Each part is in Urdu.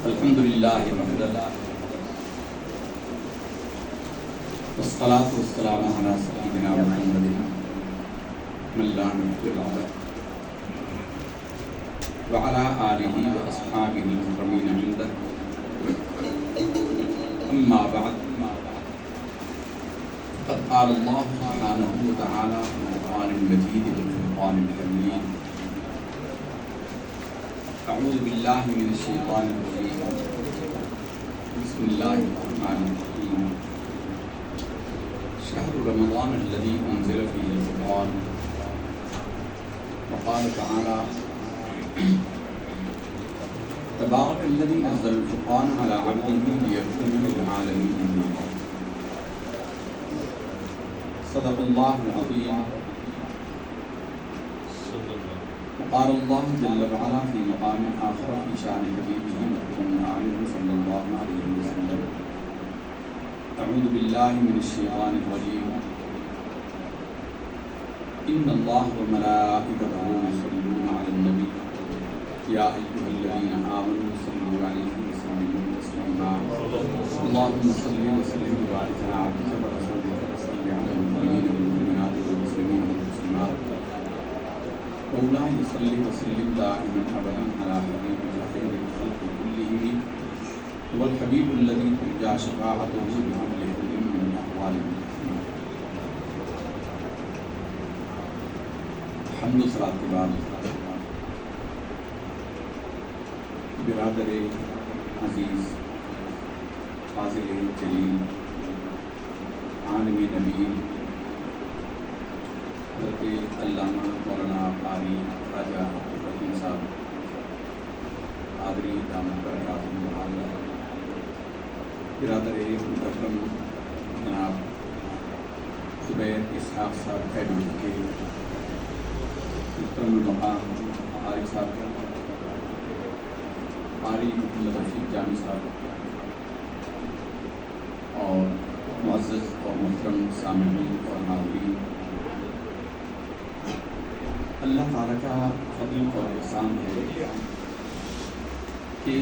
الحمد لله وحده والصلاة والسلام على سيدنا محمد من لا نبي بعده وعلى آله وأصحابه المكرمين عنده. أما بعد، قد قال الله سبحانه وتعالى في القرآن المجيد والفرقان الحميد: أعوذ بالله من الشيطان الرجيم، بسم الله الرحمن الرحيم. شهر رمضان الذي أنزل فيه القرآن. وقال تعالى: تبارك الذي نزل الفرقان على عبده ليكون للعالمين نذيرا. صدق الله العظيم. وقال الله جل وعلا في مقام آخر في شأن حبيبه محمد صلى الله عليه وسلم: أعوذ بالله من الشيطان الرجيم. إن الله وملائكته يصلون على النبي يا أيها الذين آمنوا صلوا عليه وسلموا تسليما. اللهم صل وسلم وبارك على عبدك ورسولك وصل على المؤمنين والمؤمنات والمسلمين والمسلمات. مولاي صل وسلم دائما أبدا على حبيبك خير الخلق كلهم هو الحبيب الذي ترجى شفاعته بكل حل من أحوال المؤمنين. حمد و صلاۃ کے بعد برادر عزیز، فاضل جلیل، عالم نبی حضرت علامہ مولانا قاری راجہ عبدالرحیم صاحب قادری دامت برکاتہ العالیہ، برادر مکرم جناب زبیر اسحاق صاحب ایڈوکیٹ کے محترم المقام قاری صاحب، قاری محمد رفیق جامی صاحب، اور معزز اور محترم سامعین اور حاضرین، اللہ تعالیٰ کا فضل اور احسان ہے کہ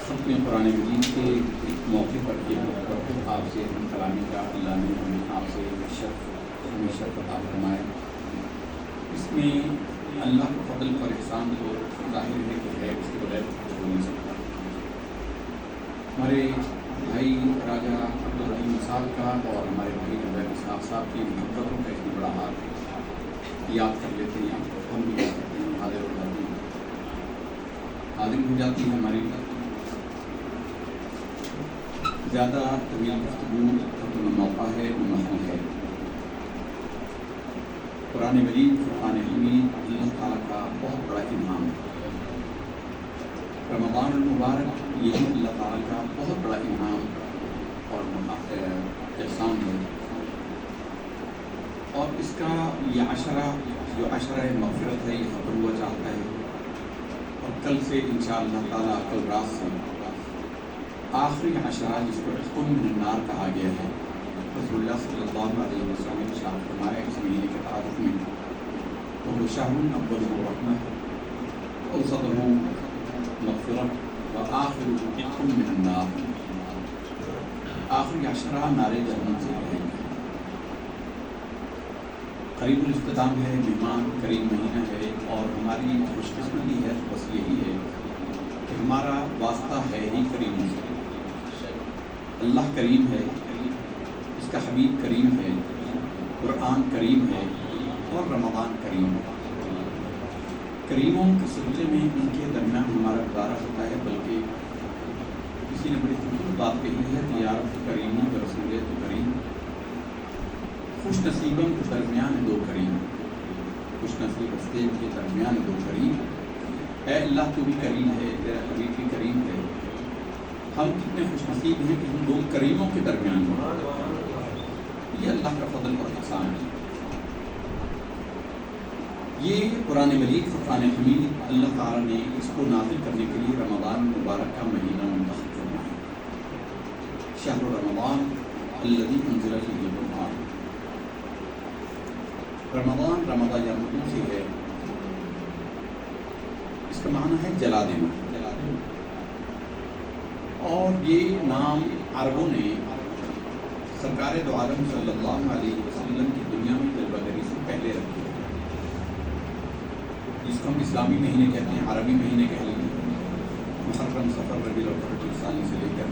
ختم قرآن مجید کے ایک موقع پر یہ متبر آپ سے ہم کلامی کا اللہ نے ہمیں آپ سے ہمیشہ عطا فرمایا. اس میں اللہ کے فضل اور احسان تو ظاہر ہے کہ ہے، اس کے بغیر کچھ ہو نہیں سکتا. ہمارے بھائی راجہ عبدالرحیم صاحب کا اور ہمارے بھائی زبیر اسحاق صاحب کی محبتوں کا اس میں بڑا ہاتھ ہے. یاد کر لیتے ہیں، ہم بھی یاد کرتے ہیں، حاضر ہو جاتے ہیں، حاضر ہو جاتی ہے ہماری زیادہ طویل گفتگو نہ موقع ہے نہ محفوظ ہے. قرآن مجید فرقان حمید اللہ تعالیٰ کا بہت بڑا انعام ہے. رمضان المبارک یہ اللہ تعالیٰ کا بہت بڑا انعام اور احسان ہے. اور اس کا یہ عشرہ جو عشرہ مغفرت ہے یہ ختم ہوا چاہتا ہے، اور کل سے انشاءاللہ تعالیٰ کل رات سے آخری عشرہ جس کو عتق من النار کہا گیا ہے، رسول اللہ صلی اللہ علیہ وسلم نے ارشاد فرمایا اس مہینے کے تعارف میں: وہ شہر اولہ رحمۃ اوسطہ مغفرۃ وآخرہ عتق من النار. آخری عشرہ نار جہنم سے رہے گا. قریب الاختتام ہے، مہمان کریم مہینہ ہے، اور ہماری خوش قسمتی ہے بس یہی ہے کہ ہمارا واسطہ ہے ہی کریم سے. اللہ کریم ہے، اس کا حبیب کریم ہے، قرآن کریم ہے، اور رمضان کریم ہے. کریموں کے سلسلے میں ان کے درمیان ہمارا گزارا ہوتا ہے، بلکہ کسی نے بڑی خوبصورت بات کہی ہے کہ یا رب کریموں کے رسول تو کریم. خوش نصیبوں کے درمیان دو کریم، خوش نصیب رستے کے درمیان دو کریم. اے اللہ تو بھی کریم ہے، تیرا حبیب بھی کریم ہے. ہم کتنے خوش نصیب ہیں کہ ہم دو کریموں کے درمیان ہیں. یہ اللہ کا فضل اور احسان ہے. یہ قرآن مجید فرقان حمید اللہ تعالیٰ نے اس کو نازل کرنے کے لیے رمضان مبارک کا مہینہ منتخب کرنا ہے. شہر رمضان الذی انزل فیہ القرآن. رمضان یا اردو سے ہے، اس کا معنی ہے جلا دینا. یہ نام عربوں نے سرکار دو عالم صلی اللہ علیہ وسلم کی دنیا میں جلوہ گری سے پہلے رکھے، جس کو ہم اسلامی مہینے کہتے ہیں، عربی مہینے کہہ لیں گے، محرم، صفر، ربیع الاول ثانی سے لے کر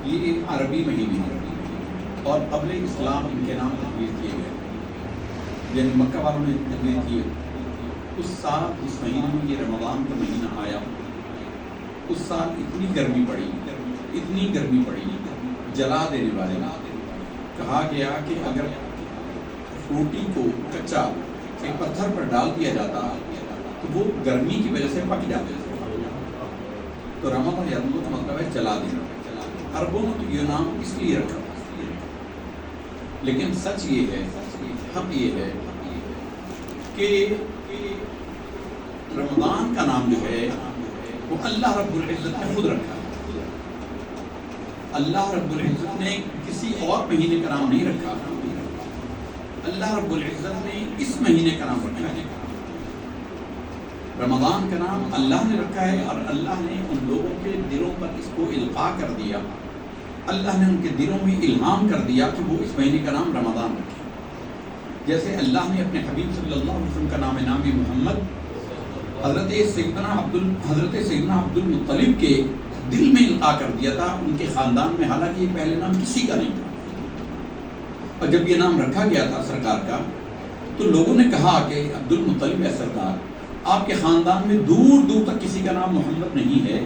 یہ عربی مہینے ہیں، اور قبل اسلام ان کے نام تجویز کیے گئے، یعنی مکہ والوں نے تجویز کیے۔ اس سال اس مہینے میں یہ رمضان کا مہینہ آیا، اس سال اتنی گرمی پڑی جلا دینے والے، کہا گیا کہ اگر روٹی کو کچا ایک پتھر پر ڈال دیا جاتا تو وہ گرمی کی وجہ سے پک جاتے تھے، تو رمضان یرمض کا مطلب ہے جلا دینا۔ عربوں نے تو یہ نام اس لیے رکھا، لیکن سچ یہ ہے، حق یہ ہے کہ رمضان کا نام جو ہے وہ اللہ رب العزت نے خود رکھا ہے۔ اللہ رب العزت نے کسی اور مہینے کا نام نہیں رکھا، اللہ رب العزت نے اس مہینے کا نام رکھا ہے۔ رمضان کا نام اللہ نے رکھا ہے، اور اللہ نے ان لوگوں کے دلوں پر اس کو القاء کر دیا، اللہ نے ان کے دلوں میں الہام کر دیا کہ وہ اس مہینے کا نام رمضان رکھے۔ جیسے اللہ نے اپنے حبیب صلی اللہ علیہ وسلم کا نام محمد حضرت سیدنا عبد المطلب کے دل میں القاء کر دیا تھا، ان کے خاندان میں، حالانکہ یہ پہلے نام کسی کا نہیں تھا۔ اور جب یہ نام رکھا گیا تھا سرکار کا، تو لوگوں نے کہا کہ عبد المطلب ہے سرکار، آپ کے خاندان میں دور دور تک کسی کا نام محمد نہیں ہے،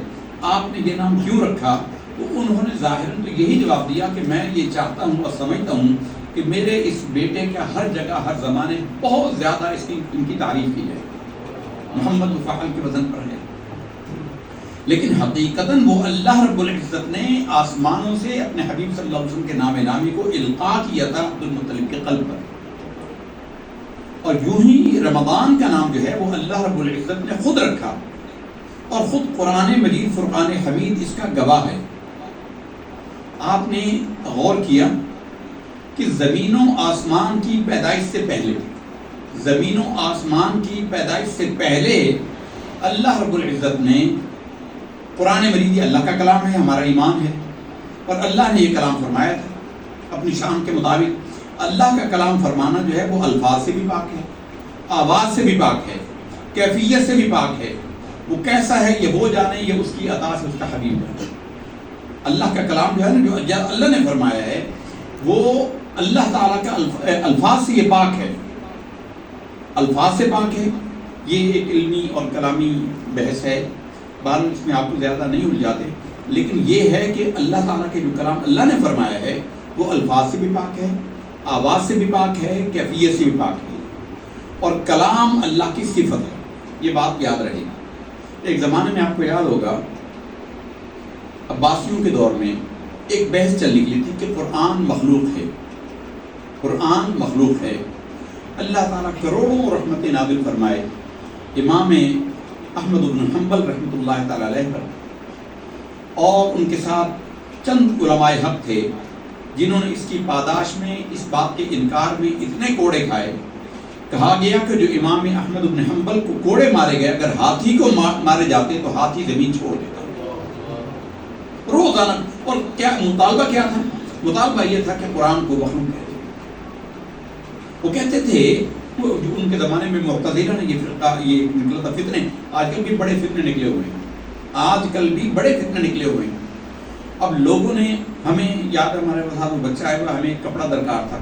آپ نے یہ نام کیوں رکھا؟ تو انہوں نے ظاہراً تو یہی جواب دیا کہ میں یہ چاہتا ہوں اور سمجھتا ہوں کہ میرے اس بیٹے کا ہر جگہ ہر زمانے بہت زیادہ ان کی تعریف کی جائے، محمد مفعل کے وزن پر ہے، لیکن حقیقتاً وہ اللہ رب العزت نے آسمانوں سے اپنے حبیب صلی اللہ علیہ وسلم کے نام نامی کو القاء کیا تھا عبد المطلب کے قلب پر۔ اور یوں ہی رمضان کا نام جو ہے وہ اللہ رب العزت نے خود رکھا، اور خود قرآن مجید فرقان حمید اس کا گواہ ہے۔ آپ نے غور کیا کہ زمین و آسمان کی پیدائش سے پہلے، زمین و آسمان کی پیدائش سے پہلے اللہ رب العزت نے قرآن مجید اللہ کا کلام ہے، ہمارا ایمان ہے، اور اللہ نے یہ کلام فرمایا تھا اپنی شان کے مطابق۔ اللہ کا کلام فرمانا جو ہے وہ الفاظ سے بھی پاک ہے، آواز سے بھی پاک ہے، کیفیت سے بھی پاک ہے، وہ کیسا ہے یہ وہ جانے، یہ اس کی عطا سے اس کا حبیب ہے۔ اللہ کا کلام جو ہے نا، جو اللہ نے فرمایا ہے، وہ اللہ تعالیٰ کا الفاظ سے یہ پاک ہے، الفاظ سے پاک ہے۔ یہ ایک علمی اور کلامی بحث ہے، بعد اس میں آپ کو زیادہ نہیں الجھاتے، لیکن یہ ہے کہ اللہ تعالیٰ کے جو کلام اللہ نے فرمایا ہے وہ الفاظ سے بھی پاک ہے، آواز سے بھی پاک ہے، کیفیت سے بھی پاک ہے، اور کلام اللہ کی صفت ہے، یہ بات یاد رہے گی۔ ایک زمانے میں آپ کو یاد ہوگا، عباسیوں کے دور میں ایک بحث چل نکلی تھی کہ قرآن مخلوق ہے، قرآن مخلوق ہے۔ اللہ تعالیٰ کروڑوں رحمت نازل فرمائے امام احمد بن حنبل رحمۃ اللہ تعالیٰ علیہ پر، اور ان کے ساتھ چند علماء حق تھے جنہوں نے اس کی پاداش میں، اس بات کے انکار میں اتنے کوڑے کھائے۔ کہا گیا کہ جو امام احمد بن حنبل کو کوڑے مارے گئے، اگر ہاتھی کو مارے جاتے تو ہاتھی زمین چھوڑ دیتا روزانہ۔ اور کیا مطالبہ کیا تھا؟ مطالبہ یہ تھا کہ قرآن کو مخلوق کہتے۔ وہ کہتے تھے، جو ان کے زمانے میں معتزلہ نے یہ فرقہ یہ نکلا تھا، فتنے، آج کل بھی بڑے فتنے نکلے ہوئے ہیں، آج کل بھی بڑے فتنے نکلے ہوئے ہیں۔ اب لوگوں نے، ہمیں یاد ہے ہمارے پاس وہ بچہ آیا ہوا، ہمیں ایک کپڑا درکار تھا،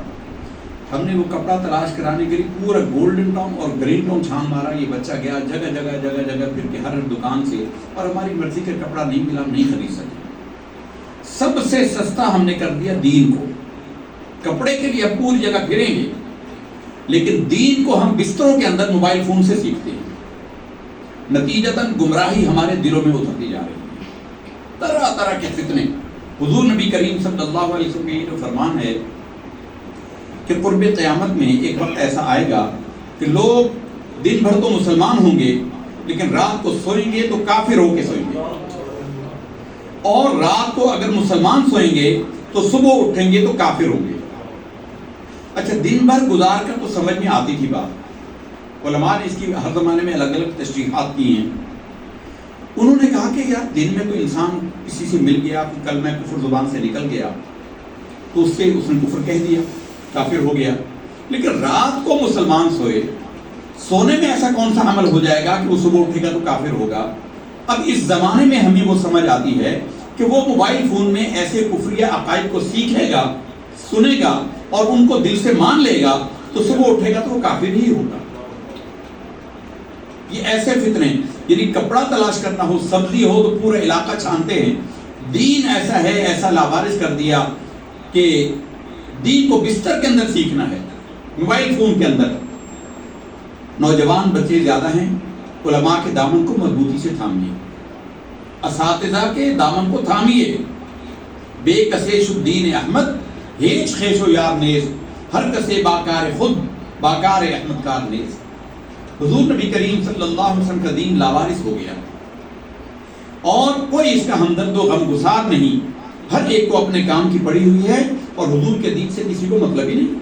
ہم نے وہ کپڑا تلاش کرانے کے لیے پورا گولڈن ٹاؤن اور گرین ٹاؤن چھان مارا، یہ بچہ گیا جگہ جگہ پھر کے ہر دکان سے، اور ہماری مرضی کا کپڑا نہیں ملا، ہم نہیں خرید سکے۔ سب سے سستا ہم نے کر دیا دین کو۔ کپڑے کے لیے اب پوری جگہ پھریں گے، لیکن دین کو ہم بستروں کے اندر موبائل فون سے سیکھتے ہیں۔ نتیجتاً گمراہی ہمارے دلوں میں اترتی جا رہی ہے، طرح طرح کے فتنے۔ حضور نبی کریم صلی اللہ علیہ وسلم کا یہ جو فرمان ہے کہ قرب قیامت میں ایک وقت ایسا آئے گا کہ لوگ دن بھر تو مسلمان ہوں گے، لیکن رات کو سوئیں گے تو کافر ہو کے سوئیں گے، اور رات کو اگر مسلمان سوئیں گے تو صبح اٹھیں گے تو کافر ہوں گے۔ اچھا، دن بھر گزار کر تو سمجھ میں آتی تھی بات، علماء نے اس کی ہر زمانے میں الگ الگ تشریحات کی ہیں۔ انہوں نے کہا کہ کہ یار دن میں کوئی انسان کسی سے مل گیا، کلمہ کفر زبان سے نکل گیا تو اس نے کفر کہہ دیا، کافر ہو گیا. لیکن رات کو مسلمان سونے میں ایسا کون سا عمل ہو جائے گا کہ وہ صبح اٹھے گا تو کافر ہوگا؟ اب اس زمانے میں ہمیں وہ سمجھ آتی ہے کہ وہ موبائل فون میں ایسے کفریہ عقائد کو سیکھے گا، سنے گا اور ان کو دل سے مان لے گا تو صبح اٹھے گا تو وہ کافر ہی ہوگا. یہ ایسے فتنے، یعنی کپڑا تلاش کرنا ہو، سبزی ہو تو پورا علاقہ چھانتے ہیں. دین ایسا ہے، ایسا لاوارث کر دیا کہ دین کو بستر کے اندر سیکھنا ہے، موبائل فون کے اندر. نوجوان بچے زیادہ ہیں، علماء کے دامن کو مضبوطی سے تھامیے، اساتذہ کے دامن کو تھامیے. بے کسے شد دین احمد ہیچ خیش و یار نیز، ہر کسے باکار خود باکار احمد کار نیز. حضور نبی کریم صلی اللہ علیہ وسلم کا دین لاوارث ہو گیا اور کوئی اس کا ہمدرد و غمگسار نہیں. ہر ایک کو اپنے کام کی پڑی ہوئی ہے اور حضور کے دین سے کسی کو مطلب ہی نہیں،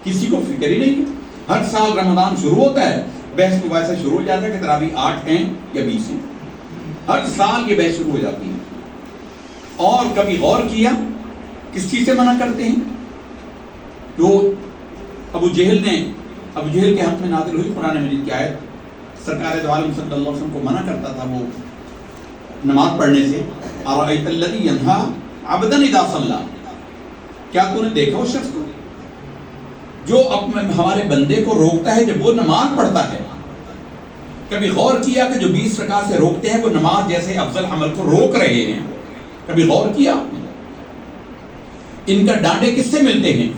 کسی کو فکر ہی نہیں. ہر سال رمضان شروع ہوتا ہے، بحث مباحثہ شروع ہو جاتا ہے کہ تراویح 8 ہیں یا 20 ہیں. ہر سال یہ بحث شروع ہو جاتی ہے. اور کبھی غور کیا کس چیز سے منع کرتے ہیں؟ جو ابو جہل کے حق میں نازل ہوئی قرآن مجید کی آیت، سرکار دو عالم صلی اللہ علیہ وسلم کو منع کرتا تھا وہ نماز پڑھنے سے. ارأیت الذی ینہا عبدا اذا صلی، کیا تو نے دیکھا اس شخص کو جو ہمارے بندے کو روکتا ہے جب وہ نماز پڑھتا ہے؟ کبھی غور کیا کہ جو 20 رکعت سے روکتے ہیں وہ نماز جیسے افضل عمل کو روک رہے ہیں؟ کبھی غور کیا؟ ان کا ڈانڈے کس سے ملتے ہیں؟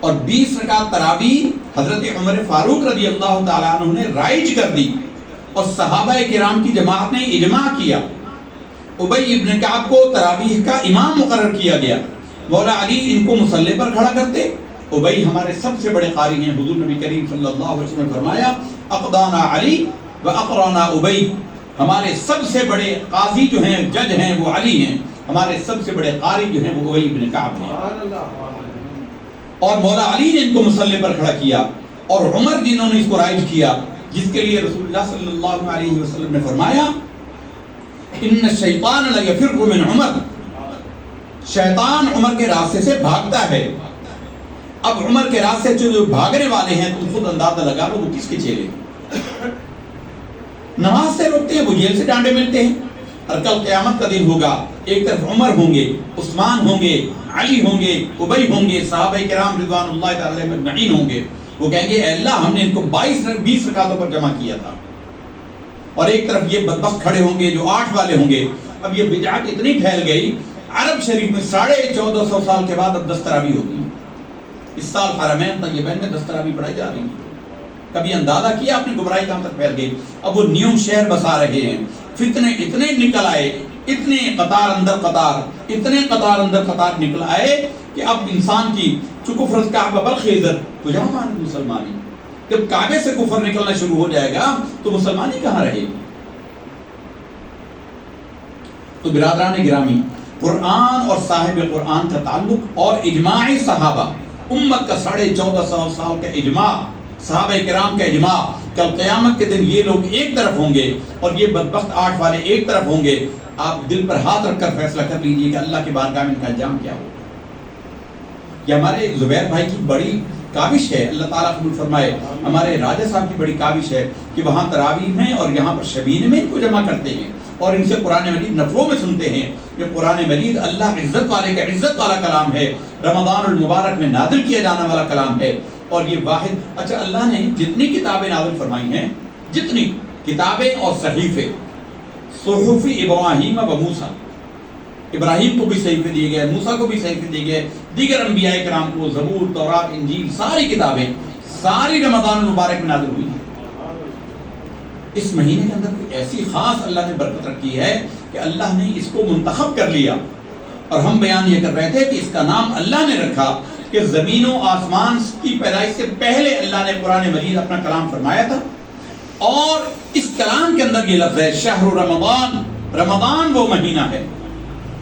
اور 20 رکعت تراویح حضرت عمر فاروق رضی اللہ تعالیٰ عنہ نے رائج کر دی اور صحابہ کرام کی جماعت نے اجماع کیا. ابی ابن کعب کو تراویح کا امام مقرر کیا گیا. مولا علی ان کو مصلی پر کھڑا کرتے. ابی ہمارے سب سے بڑے قاری ہیں. حضور نبی کریم صلی اللہ علیہ وسلم نے فرمایا اقضانا علی و اقرانا ابی، ہمارے سب سے بڑے قاضی جو ہیں، جج ہیں، وہ علی ہیں. ہمارے سب سے بڑے قاری جو ہیں وہ ابی ابن کعب ہیں. اور مولا علی نے ان کو مصلی پر کھڑا کیا اور عمر جنہوں نے اس کو رائج کیا، جس کے لیے رسول اللہ صلی اللہ علیہ وسلم نے فرمایا ان الشیطان لیفر من عمر، شیطان عمر کے راستے سے بھاگتا ہے. اب عمر کے راستے سے جو بھاگنے والے ہیں تم خود اندازہ لگا لو وہ کس کے چیلے. نماز سے روکتے ہیں، وہ جیل سے ڈانڈے ملتے ہیں. اور کل قیامت کا دن ہوگا، ایک طرف عمر ہوں گے، عثمان ہوں گے، علی ہوں گے، ابی ہوں گے، صحابہ کرام رضوان اللہ تعالی علیہم اجمعین ہوں گے. وہ کہیں گے اے اللہ ہم نے ان کو 20 رکعتوں پر جمع کیا تھا. اور ایک طرف یہ بدبخت کھڑے ہوں گے جو 8 والے ہوں گے. اب یہ بدعت اتنی پھیل گئی، عرب شریف میں 1450 سال کے بعد اب 10 تراویح ہوتی ہیں. اس سال حرمین طیبین میں 10 تراویح پڑھائی جا رہی ہیں. کبھی اندازہ کیا اپنی گمراہی کہاں تک پھیل گئی؟ اب وہ نیو شہر بسا رہے ہیں. فتنے اتنے نکل آئے، اتنے قطار اندر قطار نکل آئے کہ اب انسان کی چونکہ فرض کعبہ بالخیزر تو جہاں مان مسلمانی، جب کعبے سے کفر نکلنا شروع ہو جائے گا تو مسلمانی کہاں رہے گی؟ تو برادران گرامی، قرآن اور صاحب قرآن کا تعلق اور اجماع صحابہ، امت کا 1450 سال کا اجماع، صحابہ کرام کا اجماع، کل قیامت کے دن یہ لوگ ایک طرف ہوں گے اور یہ بدبخت 8 والے ایک طرف ہوں گے. آپ دل پر ہاتھ رکھ کر فیصلہ کر لیجئے کہ اللہ کے بارگاہ میں ان کا انجام کیا ہوگا. یہ ہمارے زبیر بھائی کی بڑی کاوش ہے، اللہ تعالیٰ قبول فرمائے. ہمارے راجہ صاحب کی بڑی کاوش ہے کہ وہاں تراویح میں اور یہاں پر شبین میں ان کو جمع کرتے ہیں اور ان سے قرآن مجید نفروں میں سنتے ہیں. یہ قرآن مجید اللہ عزت والے کا عزت والا کلام ہے، رمضان المبارک میں نازل کیا جانے والا کلام ہے. اور یہ واحد، اچھا اللہ نے جتنی کتابیں نازل فرمائی ہیں، جتنی کتابیں اور صحیفے، صحف ابراہیم و موسیٰ، ابراہیم کو بھی صحیفے دیے گئے، موسیٰ کو بھی صحیفے دیے گئے، دیگر انبیاء کرام کو زبور، تورات، انجیل، ساری کتابیں ساری رمضان المبارک میں نازل ہوئی ہیں. اس مہینے کے اندر کوئی ایسی خاص اللہ نے برکت رکھی ہے کہ اللہ نے اس کو منتخب کر لیا. اور ہم بیان یہ کر رہے تھے کہ اس کا نام اللہ نے رکھا کہ زمین و آسمان کی پیدائش سے پہلے اللہ نے قرآن مجید اپنا کلام فرمایا تھا. اور اس کلام کے اندر یہ لفظ ہے شہر رمضان، رمضان وہ مہینہ ہے.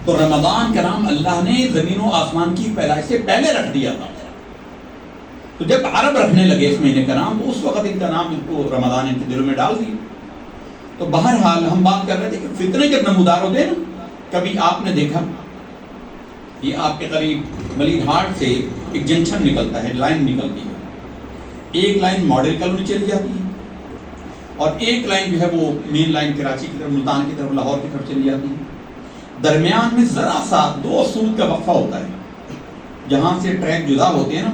تو رمضان کا نام اللہ نے زمین و آسمان کی پیدائش سے پہلے رکھ دیا تھا. تو جب عرب رکھنے لگے اس مہینے کا نام تو اس وقت ان کا نام ان کو رمضان ان کے دلوں میں ڈال دیا. تو بہرحال ہم بات کر رہے تھے کہ فتنے جب نمودار ہوتے ہیں نا، کبھی آپ نے دیکھا یہ آپ کے قریب ملید ہاٹ سے ایک جنکشن نکلتا ہے، لائن نکلتی ہے، ایک لائن ماڈل کالونی چلی جاتی ہے اور ایک لائن جو ہے وہ مین لائن کراچی کی طرف، ملتان کی طرف، لاہور کی طرف چلی جاتی ہے۔ درمیان میں ذرا سا 2 سود کا وقفہ ہوتا ہے، جہاں سے ٹریک جدا ہوتے ہیں نا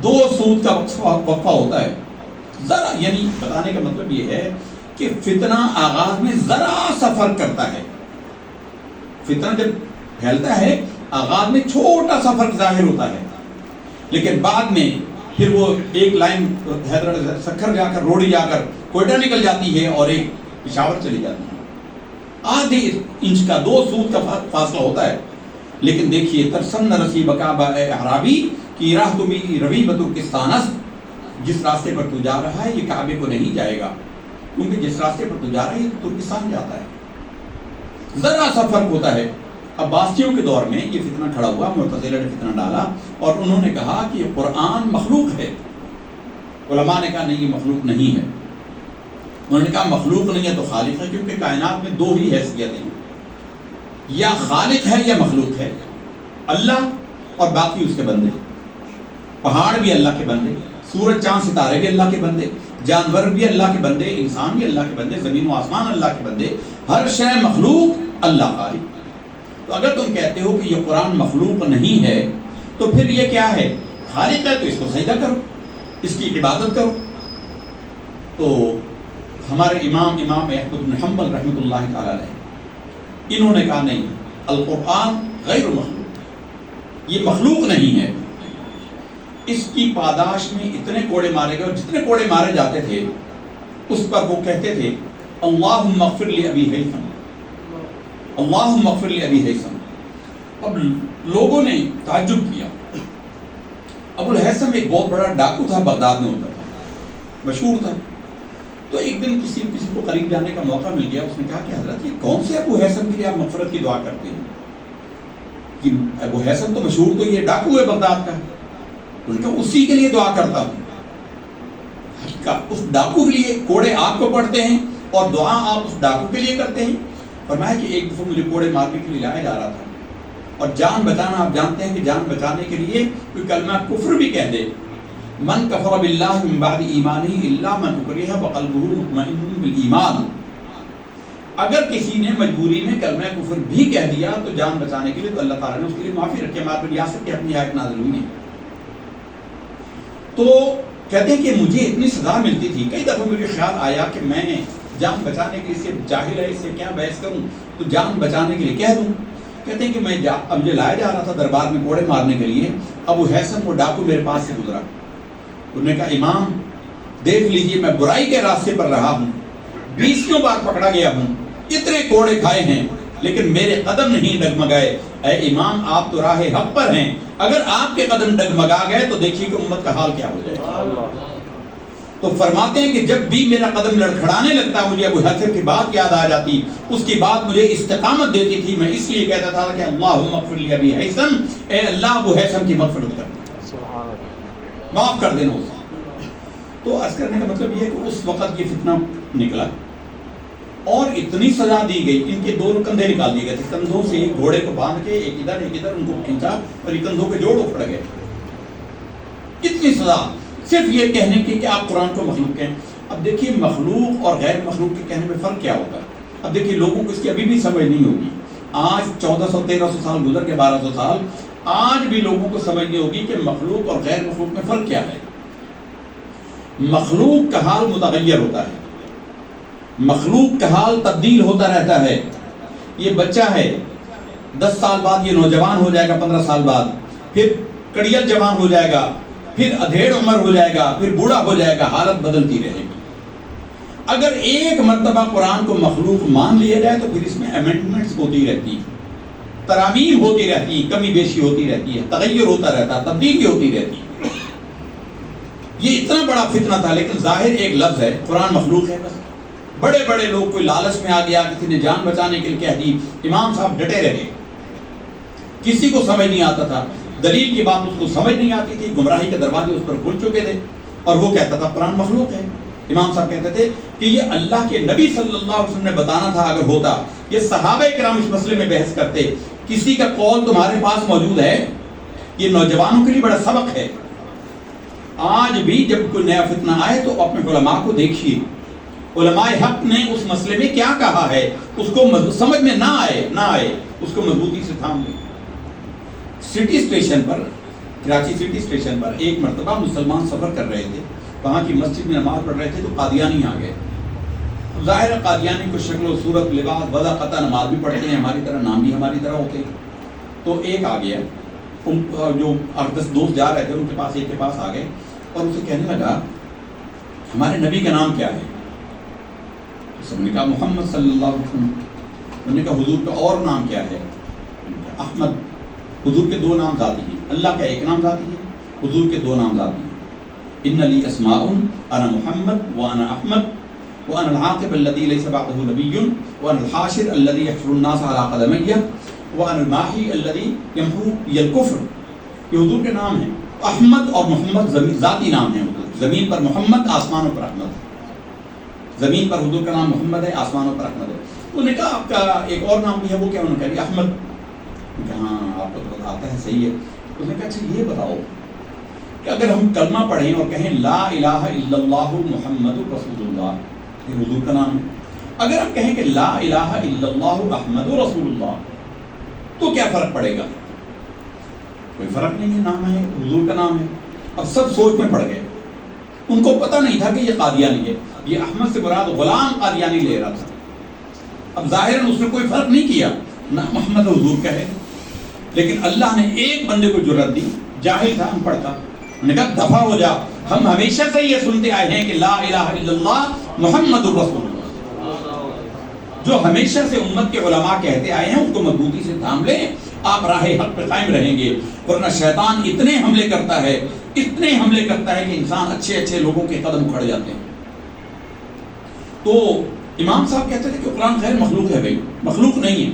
2 سود کا وقفہ ہوتا ہے ذرا، یعنی بتانے کا مطلب یہ ہے کہ فتنہ آغاز میں ذرا سا فرق کرتا ہے۔ فتنہ جب پھیلتا ہے آغاز میں چھوٹا سا فرق ظاہر ہوتا ہے، لیکن بعد میں پھر وہ ایک لائن حیدر سکھر جا کر، روڑی جا کر کوئٹہ نکل جاتی ہے اور ایک پشاور چلی جاتی ہے۔ آدھے انچ کا 2 سود کا فاصلہ ہوتا ہے، لیکن دیکھیے ترسن رسی بکابہ احرابی کی راہ تمی روی بترکستانس، جس راستے پر تو جا رہا ہے یہ کعبے کو نہیں جائے گا، کیونکہ جس راستے پر تو جا رہا ہے یہ ترکستان جاتا ہے۔ ذرا سا فرق ہوتا ہے۔ عباسیوں کے دور میں یہ فتنہ کھڑا ہوا، معتزلہ نے فتنہ ڈالا اور انہوں نے کہا کہ یہ قرآن مخلوق ہے۔ علماء نے کہا نہیں، یہ مخلوق نہیں ہے۔ انہوں نے کہا مخلوق نہیں ہے تو خالق ہے، کیونکہ کائنات میں 2 ہی حیثیتیں ہیں، یا خالق ہے یا مخلوق ہے، اللہ اور باقی اس کے بندے۔ پہاڑ بھی اللہ کے بندے، سورج چاند ستارے بھی اللہ کے بندے، جانور بھی اللہ کے بندے، انسان بھی اللہ کے بندے، زمین و آسمان اللہ کے بندے، ہر شے مخلوق، اللہ خالق۔ تو اگر تم کہتے ہو کہ یہ قرآن مخلوق نہیں ہے تو پھر یہ کیا ہے؟ خالق ہے، تو اس کو سجدہ کرو، اس کی عبادت کرو۔ تو ہمارے امام احمد بن حنبل رحمۃ اللہ تعالی علیہ، انہوں نے کہا نہیں، القرآن غیر مخلوق، یہ مخلوق نہیں ہے۔ اس کی پاداش میں اتنے کوڑے مارے گئے، اور جتنے کوڑے مارے جاتے تھے اس پر وہ کہتے تھے اللہم اغفر لی ابی ہیثم، اللہم اغفر لی ابی ہیثم۔ اب لوگوں نے تعجب کیا۔ ابو الہیثم ایک بہت بڑا ڈاکو تھا، بغداد میں ہوتا تھا، مشہور تھا۔ تو ایک دن کسی کو قریب جانے کا موقع مل گیا، اس نے کہا کہ حضرت یہ کون سے ابو ہیثم کے لیے آپ مغفرت کی دعا کرتے ہیں؟ کہ ابو ہیثم تو مشہور، تو یہ ڈاکو ہے بغداد کا۔ ان کا اسی کے لیے دعا کرتا ہوں۔ اس ڈاکو کے لیے کوڑے آپ کو پڑتے ہیں اور دعا آپ اس ڈاکو کے لیے کرتے ہیں؟ فرمایا کہ ایک دفعہ مجھے کوڑے مارنے کے لیے لایا جا رہا تھا، اور جان بچانا، آپ جانتے ہیں کہ جان بچانے کے لیے کوئی کلمہ کفر بھی کہہ دے، من کفر باللہ من بعد ایمانہ الا من اکرہ وقلبہ مطمئن بالایمان، اگر کسی نے مجبوری میں کلمہ کفر بھی کہہ دیا تو جان بچانے کے لیے تو اللہ تعالیٰ نے اس کے لیے معافی رکھی۔ ہمارے ریاست کی اپنی آیت نازل ہوئی ہے۔ تو کہتے ہیں کہ مجھے اتنی سزا ملتی تھی، کئی دفعہ مجھے خیال آیا کہ میں جان بچانے کے لیے، سے جاہل ہے، اس سے کیا بحث کروں، تو جان بچانے کے لیے کہہ دوں۔ کہتے ہیں کہ میں اب مجھے لایا جا رہا تھا دربار میں کوڑے مارنے کے لیے، ابو ہیثم وہ ڈاکو میرے پاس سے گزرا۔ انہوں نے کہا امام دیکھ لیجئے میں برائی کے راستے پر رہا ہوں، 20 بار پکڑا گیا ہوں، اتنے کوڑے کھائے ہیں، لیکن میرے قدم نہیں ڈگمگائے۔ اے امام آپ تو راہ حق پر ہیں، اگر آپ کے قدم ڈگمگا گئے تو دیکھیے کہ امت کا حال کیا ہو جائے گا۔ تو فرماتے ہیں کہ جب بھی میرا قدم لڑکھڑانے لگتا مجھے ابو ہیثم کی بات یاد آ جاتی، اس کی بات مجھے استقامت دیتی تھی، میں اس لیے کہتا تھا کہ اللہم اغفر لی ابی ہیثم، اے اللہ ابو ہیثم کی مغفرت کر، معاف کر دینا اسے۔ تو عرض کرنے کا مطلب یہ ہے کہ اس وقت یہ فتنہ نکلا اور اتنی سزا دی گئی، ان کے 2 کندھے نکال دیے گئے تھے، کندھوں سے گھوڑے کو باندھ کے ایک ادھر ان کو کھینچا اور یہ کندھوں کے جوڑ اکھڑ گئے۔ اتنی سزا صرف یہ کہنے کی کہ آپ قرآن کو مخلوق کہیں۔ اب دیکھیے مخلوق اور غیر مخلوق کے کہنے میں فرق کیا ہوگا۔ اب دیکھیے لوگوں کو اس کی ابھی بھی سمجھ نہیں ہوگی، آج 1400-1300 سال گزر کے 1200 سال، آج بھی لوگوں کو سمجھ نہیں ہوگی کہ مخلوق اور غیر مخلوق میں فرق کیا ہے۔ مخلوق کا حال متغیر ہوتا ہے، مخلوق کا حال تبدیل ہوتا رہتا ہے۔ یہ بچہ ہے، 10 سال بعد یہ نوجوان ہو جائے گا، 15 سال بعد پھر کڑیل جوان ہو جائے گا، پھر ادھیڑ عمر ہو جائے گا، پھر بوڑھا ہو جائے گا، حالت بدلتی رہے گی۔ اگر ایک مرتبہ قرآن کو مخلوق مان لیا جائے تو پھر اس میں امینڈمنٹس ہوتی رہتی ہیں، ترامیم ہوتی رہتی ہیں، کمی بیشی ہوتی رہتی ہے، تغیر ہوتا رہتا ہے، تبدیلی ہوتی رہتی ہے۔ یہ اتنا بڑا فتنہ تھا، لیکن ظاہر ایک لفظ ہے، قرآن مخلوق ہے۔ بس بڑے بڑے لوگ، کوئی لالچ میں آ گیا، کسی نے جان بچانے کے لیے کہہ دی، امام صاحب ڈٹے رہے، کسی کو سمجھ نہیں آتا تھا، دلیل کی بات اس کو سمجھ نہیں آتی تھی، گمراہی کے دروازے اس پر کھل چکے تھے، اور وہ کہتا تھا قرآن مخلوق ہے۔ امام صاحب کہتے تھے کہ یہ اللہ کے نبی صلی اللہ علیہ وسلم نے بتانا تھا اگر ہوتا. یہ صحابہ کرام اس مسئلے میں بحث کرتے. کسی کا قول تمہارے پاس موجود ہے؟ یہ نوجوانوں کے لیے بڑا سبق ہے. آج بھی جب کوئی نیا فتنہ آئے تو اپنے علماء کو دیکھیے. علماء حق نے اس مسئلے میں کیا کہا ہے، اس کو سمجھ میں نہ آئے اس کو مضبوطی سے تھام لیں. سٹی اسٹیشن پر، کراچی سٹی اسٹیشن پر ایک مرتبہ مسلمان سفر کر رہے تھے. وہاں کی مسجد میں نماز پڑھ رہے تھے تو قادیانی آ گئے. ظاہر ہے قادیانی کو شکل و صورت، لباس، وضع قطع نماز بھی پڑھتے ہیں ہماری طرح، نام بھی ہماری طرح ہوتے ہیں. تو ایک آ گیا، جو 8-10 دوست جا رہے تھے ان کے پاس، ایک کے پاس آ گئے اور اسے کہنے لگا ہمارے نبی کا نام کیا ہے؟ سب نے کہا محمد صلی اللہ علیہ وسلم. انہوں نے کہا حضور کا اور نام کیا ہے؟ احمد. حضور کے 2 نام ذاتی ہیں، اللہ کا ایک نام ذاتی ہے، حضور کے 2 نام ذاتی ہیں. ان لی اسماء انا محمد وانا احمد وانا العاقب الذي ليس بعده نبي وانا الحاشر الذي يحشر الناس على قدمي وانا الماحي الذي يمحو الكفر. یہ حضور کے نام ہیں. احمد اور محمد ذاتی نام ہیں. زمین پر محمد، آسمانوں پر احمد. زمین پر حضور کا نام محمد ہے، آسمانوں پر احمد ہے. انہوں نے کہا آپ کا ایک اور نام بھی ہے، وہ کیا؟ انہوں نے کہا احمد. ہاں آپ کو تو بتاتا ہے، صحیح ہے. انہوں نے کہا اچھا یہ بتاؤ کہ اگر ہم کلمہ پڑھیں اور کہیں لا الہ الا اللہ محمد رسول اللہ، یہ حضور کا نام ہے. اگر ہم کہیں کہ لا الہ الا اللہ احمد رسول اللہ تو کیا فرق پڑے گا؟ کوئی فرق نہیں ہے، نام ہے، حضور کا نام ہے. اب سب سوچ میں پڑ گئے. ان کو پتہ نہیں تھا کہ یہ قادیانی ہے. یہ احمد سے مراد غلام قادیانی لے رہا تھا. اب ظاہراً اس نے کوئی فرق نہیں کیا، نہ محمد حضور کا ہے. لیکن اللہ نے ایک بندے کو جرأت دی، جاہل تھا، ان پڑھ تھا. انہوں نے کہا دفع ہو جا، ہم ہمیشہ سے یہ سنتے آئے ہیں کہ لا الہ الا اللہ محمد الرسول اللہ. جو ہمیشہ سے امت کے علماء کہتے آئے ہیں اس کو مضبوطی سے تھام لیں، آپ راہ حق پہ قائم رہیں گے. ورنہ شیطان اتنے حملے کرتا ہے کہ انسان اچھے لوگوں کے قدم اکھڑ جاتے ہیں. تو امام صاحب کہتے تھے کہ قرآن غیر مخلوق ہے. بھائی مخلوق نہیں ہے.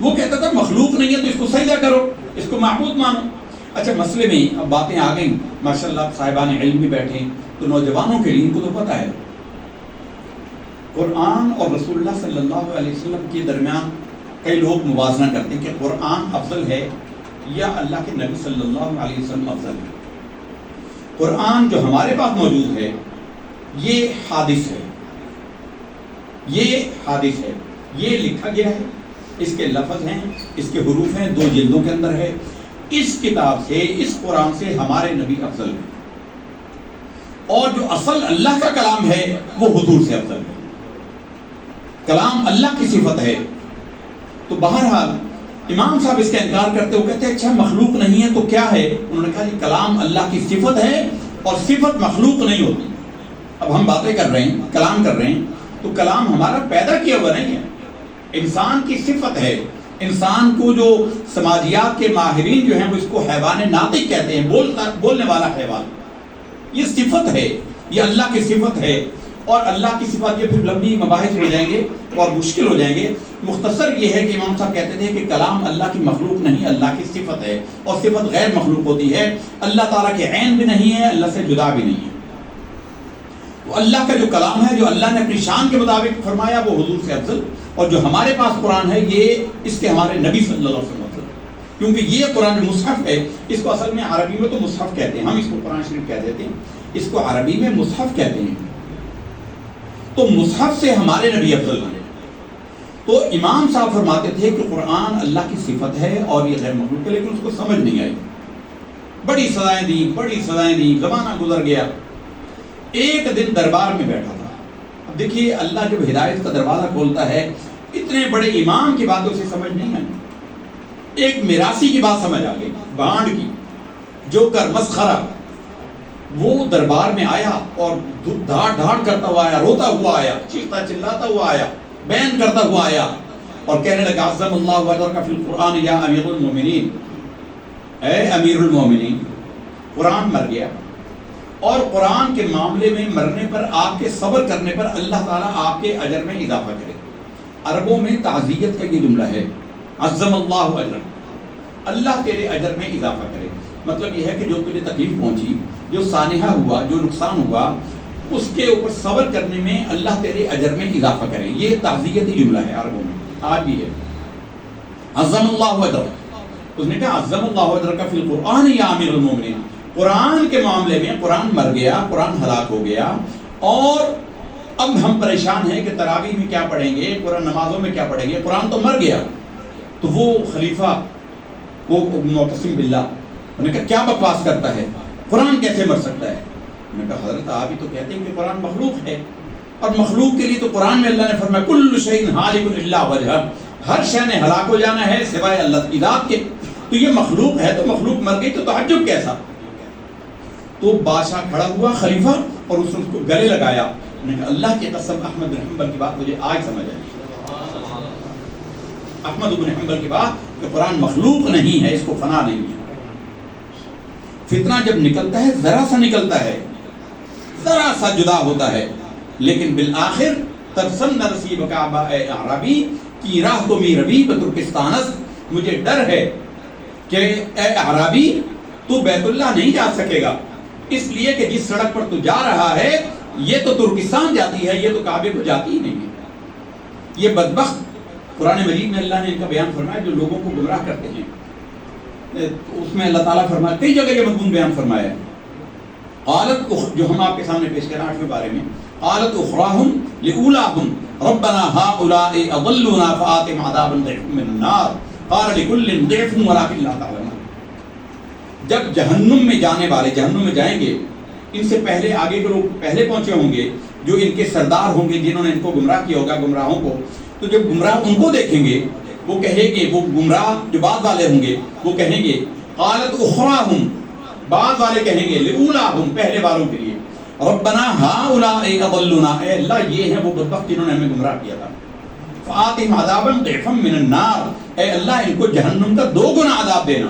وہ کہتا تھا مخلوق نہیں ہے تو اس کو سجدہ کرو، اس کو معبود مانو. اچھا مسئلے میں اب باتیں آ گئیں، ماشاءاللہ صاحبان علم بھی بیٹھے ہیں، تو نوجوانوں کے لیے ان کو تو پتہ ہے قرآن اور رسول اللہ صلی اللہ علیہ وسلم کے درمیان کئی لوگ موازنہ کرتے ہیں کہ قرآن افضل ہے یا اللہ کے نبی صلی اللہ علیہ وسلم افضل ہے. قرآن جو ہمارے پاس موجود ہے یہ حادث ہے، یہ لکھا گیا ہے، اس کے لفظ ہیں، اس کے حروف ہیں، 2 جلدوں کے اندر ہے. اس کتاب سے، اس قرآن سے ہمارے نبی افضل ہیں. اور جو اصل اللہ کا کلام ہے وہ حضور سے افضل ہے. کلام اللہ کی صفت ہے. تو بہرحال امام صاحب اس کا انکار کرتے ہوئے کہتے ہیں اچھا مخلوق نہیں ہے تو کیا ہے؟ انہوں نے کہا کہ کلام اللہ کی صفت ہے اور صفت مخلوق نہیں ہوتی. اب ہم باتیں کر رہے ہیں، کلام کر رہے ہیں، تو کلام ہمارا پیدا کیا ہوا نہیں ہے، انسان کی صفت ہے. انسان کو جو سماجیات کے ماہرین جو ہیں وہ اس کو حیوان ناطق کہتے ہیں، بولنے والا حیوان. یہ صفت ہے، یہ اللہ کی صفت ہے. اور اللہ کی صفت، یہ پھر لمبی مباحث ہو جائیں گے اور مشکل ہو جائیں گے. مختصر یہ ہے کہ امام صاحب کہتے تھے کہ کلام اللہ کی مخلوق نہیں، اللہ کی صفت ہے، اور صفت غیر مخلوق ہوتی ہے. اللہ تعالیٰ کے عین بھی نہیں ہے، اللہ سے جدا بھی نہیں ہے. تو اللہ کا جو کلام ہے، جو اللہ نے اپنی شان کے مطابق فرمایا، وہ حضور سے افضل. اور جو ہمارے پاس قرآن ہے یہ اس کے ہمارے نبی صلی اللہ علیہ وسلم افضل. کیونکہ یہ قرآن جو مصحف ہے، اس کو اصل میں عربی میں تو مصحف کہتے ہیں، ہم اس کو قرآن شریف کہہ دیتے ہیں، اس کو عربی میں مصحف کہتے ہیں. تو مصحف سے ہمارے نبی افضل ہیں. تو امام صاحب فرماتے تھے کہ قرآن اللہ کی صفت ہے اور یہ غیر مخلوق ہے، لیکن اس کو سمجھ نہیں آئی. بڑی سزائیں دیں، زمانہ گزر گیا. ایک دن دربار میں بیٹھا تھا. اب دیکھیے اللہ جب ہدایت کا دروازہ کھولتا ہے، اتنے بڑے امام کی باتوں سے سمجھ نہیں آئی. ایک میراثی کی بات سمجھ آ گئی، بانڈ کی، جو کر مسخرہ. وہ دربار میں آیا اور دھاڑ کرتا ہوا آیا، روتا ہوا آیا، چیختا چلاتا ہوا آیا، بیان کرتا ہوا آیا اور کہنے لگا عظم اللہ اجرک فی القرآن یا امیر المومنین. اے امیر المومنین، قرآن مر گیا اور قرآن کے معاملے میں مرنے پر، آپ کے صبر کرنے پر اللہ تعالیٰ آپ کے اجر میں اضافہ کرے. عربوں میں تعزیت کا یہ جملہ ہے، عظم اللہ اجرک، اللہ تیرے اجر میں اضافہ کرے. مطلب یہ ہے کہ جو تجھے تکلیف پہنچی، جو سانحہ ہوا، جو نقصان ہوا، اس کے اوپر صبر کرنے میں اللہ تیرے اجر میں اضافہ کرے. یہ تعزیتی جملہ ہے عربوں میں، آج بھی ہے. عظم اللہ اجر، اس نے کہا عظم اللہ اجر کا فی القرآن یا امیر المومنین. قرآن کے معاملے میں قرآن مر گیا، قرآن ہلاک ہو گیا، اور اب ہم پریشان ہیں کہ تراویح میں کیا پڑھیں گے، قرآن نمازوں میں کیا پڑھیں گے. قرآن تو مر گیا. تو وہ خلیفہ، وہ معتصم باللہ، انہوں نے کہا کیا بکواس کرتا ہے، قرآن کیسے مر سکتا ہے. میں نے کہا حضرت آپ ہی تو کہتے ہیں کہ قرآن مخلوق ہے، اور مخلوق کے لیے تو قرآن میں اللہ نے فرمایا کل شیء ہالک الا وجہہ، ہر شے نے ہلاک ہو جانا ہے سوائے اللہ کی ذات کے. تو یہ مخلوق ہے، تو مخلوق مر گئی تو تعجب کیسا. تو بادشاہ کھڑا ہوا خلیفہ، اور اس نے اس کو گلے لگایا. میں نے کہا اللہ کی قسم احمد بن حنبل کی بات مجھے آج سمجھ آئی. احمد بن حنبل کی بات کہ قرآن مخلوق نہیں ہے، اس کو فنا نہیں ہے. فتنہ جب نکلتا ہے ذرا سا نکلتا ہے، ذرا سا جدا ہوتا ہے، لیکن بالآخر ترسم نرسیب کعبہ اے اعرابی کی راہ تو می ربی بترکستانس. مجھے ڈر ہے کہ اے اعرابی تو بیت اللہ نہیں جا سکے گا، اس لیے کہ جس سڑک پر تو جا رہا ہے یہ تو ترکستان جاتی ہے، یہ تو کعبے کو جاتی ہی نہیں ہے. یہ بدبخت، قرآن مجید میں اللہ نے ان کا بیان فرمایا جو لوگوں کو گمراہ کرتے ہیں. اس میں اللہ تعالیٰ فرمایا، کئی جگہ یہ مضمون بیان فرمایا ہے. قالت، جو ہم آپ کے سامنے پیش کریں 8ویں بارے میں، قالت اخراہم لأولاہم ربنا هؤلاء اضلونا فآتهم عذابا ضعفا من النار قال لكل ضعف ولكن لا تعلمون. جب جہنم میں جانے والے جہنم میں جائیں گے، ان سے پہلے آگے کے لوگ پہلے پہنچے ہوں گے، جو ان کے سردار ہوں گے جنہوں نے ان کو گمراہ کیا ہوگا، گمراہوں کو. تو جب گمراہ ان کو دیکھیں گے وہ کہیں گے، وہ گمراہ جو بعد والے ہوں گے وہ کہیں گے قالت اخراہم، بعد والے کہیں گے لأولاہم، پہلے والوں کے لیے، ربنا هؤلاء اضلونا، اے اللہ یہ ہیں وہ بدبخت جنہوں نے ہمیں گمراہ کیا تھا. فآتهم عذابا ضعفا من النار، اے اللہ ان کو جہنم کا 2 گنا عذاب دینا،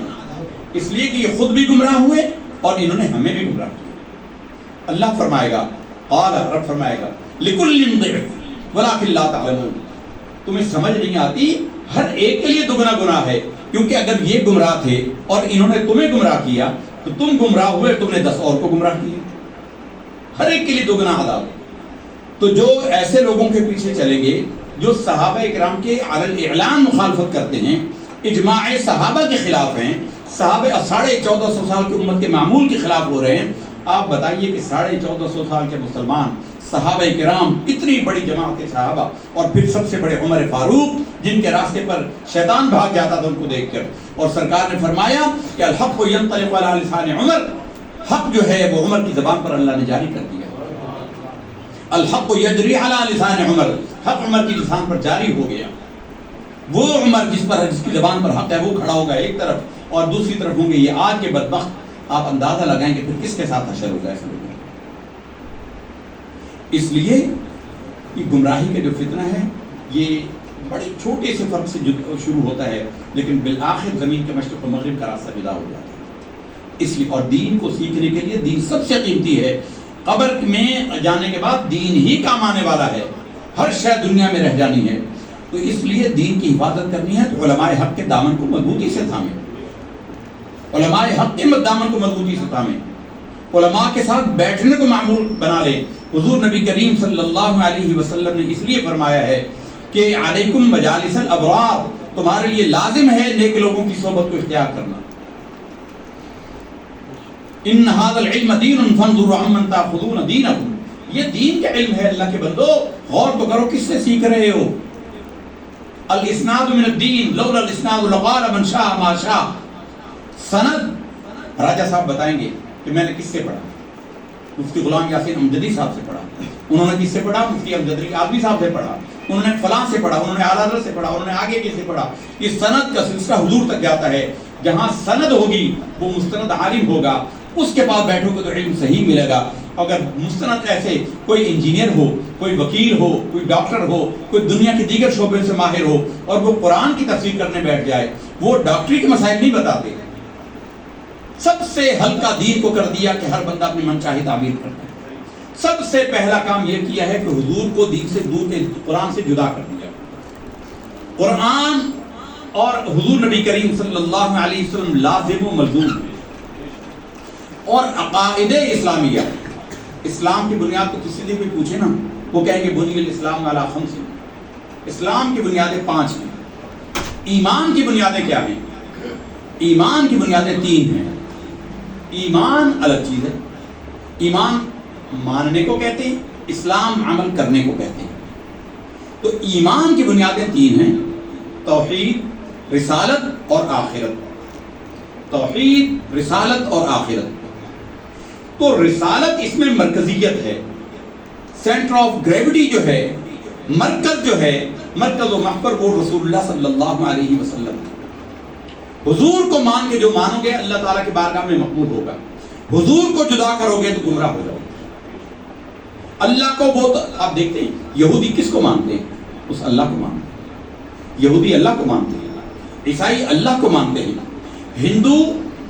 اس لیے کہ یہ خود بھی گمراہ ہوئے اور انہوں نے ہمیں بھی گمراہ کیا. اللہ فرمائے گا، قال، رب فرمائے گا لکل ضعف ولکن لا تعلمون. تمہیں سمجھ نہیں آتی، ہر ایک کے لیے 2 گنا گناہ ہے، کیونکہ اگر یہ گمراہ تھے اور انہوں نے تمہیں گمراہ کیا تو تم گمراہ ہوئے، تم نے 10 اور کو گمراہ کیا. ہر ایک کے لیے 2 گنا عذاب. تو جو ایسے لوگوں کے پیچھے چلیں گے جو صحابہ اکرام کے علی الاعلان مخالفت کرتے ہیں، اجماع صحابہ کے خلاف ہیں، صحابہ 1450 سال کی امت کے معمول کے خلاف ہو رہے ہیں، آپ بتائیے کہ 1450 سال کے مسلمان صحابہ کرام، اتنی بڑی جماعت کے صحابہ، اور پھر سب سے بڑے عمر فاروق جن کے راستے پر شیطان بھاگ جاتا تھا ان کو دیکھ کر. اور سرکار نے فرمایا کہ الحق ینطلق علی لسان عمر، حق جو ہے وہ عمر کی زبان پر اللہ نے جاری کر دیا. الحق یجری علی لسان عمر، حق عمر کی لسان پر جاری ہو گیا. وہ عمر جس کی زبان پر حق ہے وہ کھڑا ہوگا ایک طرف، اور دوسری طرف ہوں گے یہ آج کے بدبخت. آپ اندازہ لگائیں کہ پھر کس کے ساتھ حشر ہوگا ایسے لوگوں. اس لیے یہ گمراہی کا جو فتنہ ہے یہ بڑے چھوٹے سے فرق سے شروع ہوتا ہے، لیکن بالآخر زمین کے مشرق و مغرب کا راستہ جدا ہو جاتا ہے. اس لیے اور دین کو سیکھنے کے لیے دین سب سے قیمتی ہے. قبر میں جانے کے بعد دین ہی کام آنے والا ہے، ہر شے دنیا میں رہ جانی ہے. تو اس لیے دین کی حفاظت کرنی ہے تو علماء حق کے دامن کو مضبوطی سے تھامیں، علماء حق کے دامن کو مضبوطی سے تھامیں، علماء کے ساتھ بیٹھنے کو معمول بنا لیں. حضور نبی کریم صلی اللہ علیہ وسلم نے اس لیے فرمایا ہے کہ علیکم مجالس الابرار، تمہارے لیے لازم ہے نیک لوگوں کی صحبت کو اختیار کرنا. ان ھذا العلم دین فانظروا عمن تاخذون دینکم، یہ دین کا علم ہے اللہ کے بندو، غور تو کرو کس سے سیکھ رہے ہو. الاسناد من الدین لولا الاسناد لقال من شاء ما شاء. سند راجہ صاحب بتائیں گے کہ میں نے کس سے پڑھا، مفتی غلام یاسین امجدی صاحب سے پڑھا. انہوں نے کس سے پڑھا؟ مفتی امجد علی آدمی صاحب سے پڑھا. انہوں نے فلاں سے پڑھا، انہوں نے اعلیٰ حضرت سے پڑھا، انہوں نے آگے کس سے پڑھا. یہ سند کا سلسلہ حضور تک جاتا ہے. جہاں سند ہوگی وہ مستند عالم ہوگا، اس کے پاس بیٹھو گے تو علم صحیح ملے گا. اگر مستند ایسے کوئی انجینئر ہو، کوئی وکیل ہو، کوئی ڈاکٹر ہو، کوئی دنیا کے دیگر شعبے سے ماہر ہو اور وہ قرآن کی تفسیر کرنے بیٹھ جائے، وہ ڈاکٹری کے مسائل نہیں بتاتے. سب سے ہلکا دین کو کر دیا کہ ہر بندہ اپنی من چاہی تعبیر کرتا ہے. سب سے پہلا کام یہ کیا ہے کہ حضور کو دین سے دور کے قرآن سے جدا کر دیا. قرآن اور حضور نبی کریم صلی اللہ علیہ وسلم لازم و ملزوم ہے. اور عقائد اسلامیہ اسلام کی بنیاد تو کسی سے بھی پوچھے نا، وہ کہیں گے بنی الاسلام علی خمس، اسلام کی بنیادیں 5 ہیں۔ ایمان کی بنیادیں کیا ہیں؟ ایمان کی بنیادیں 3 ہیں۔ ایمان الگ چیز ہے، ایمان ماننے کو کہتے ہیں، اسلام عمل کرنے کو کہتے ہیں۔ تو ایمان کی بنیادیں 3 ہیں، توحید، رسالت اور آخرت۔ توحید، رسالت اور آخرت۔ تو رسالت اس میں مرکزیت ہے، سینٹر آف گریوٹی جو ہے، مرکز جو ہے، مرکز و محور وہ رسول اللہ صلی اللہ علیہ وسلم۔ حضور کو مان کے جو مانو گے اللہ تعالیٰ کی بارگاہ میں مقبول ہوگا، حضور کو جدا کرو گے تو گمراہ ہو جاؤ گے۔ اللہ کو وہ آپ دیکھتے ہیں یہودی کس کو مانتے ہیں؟ اس اللہ کو مانتے ہیں۔ یہودی اللہ کو مانتے ہیں، عیسائی اللہ کو مانتے ہیں، ہندو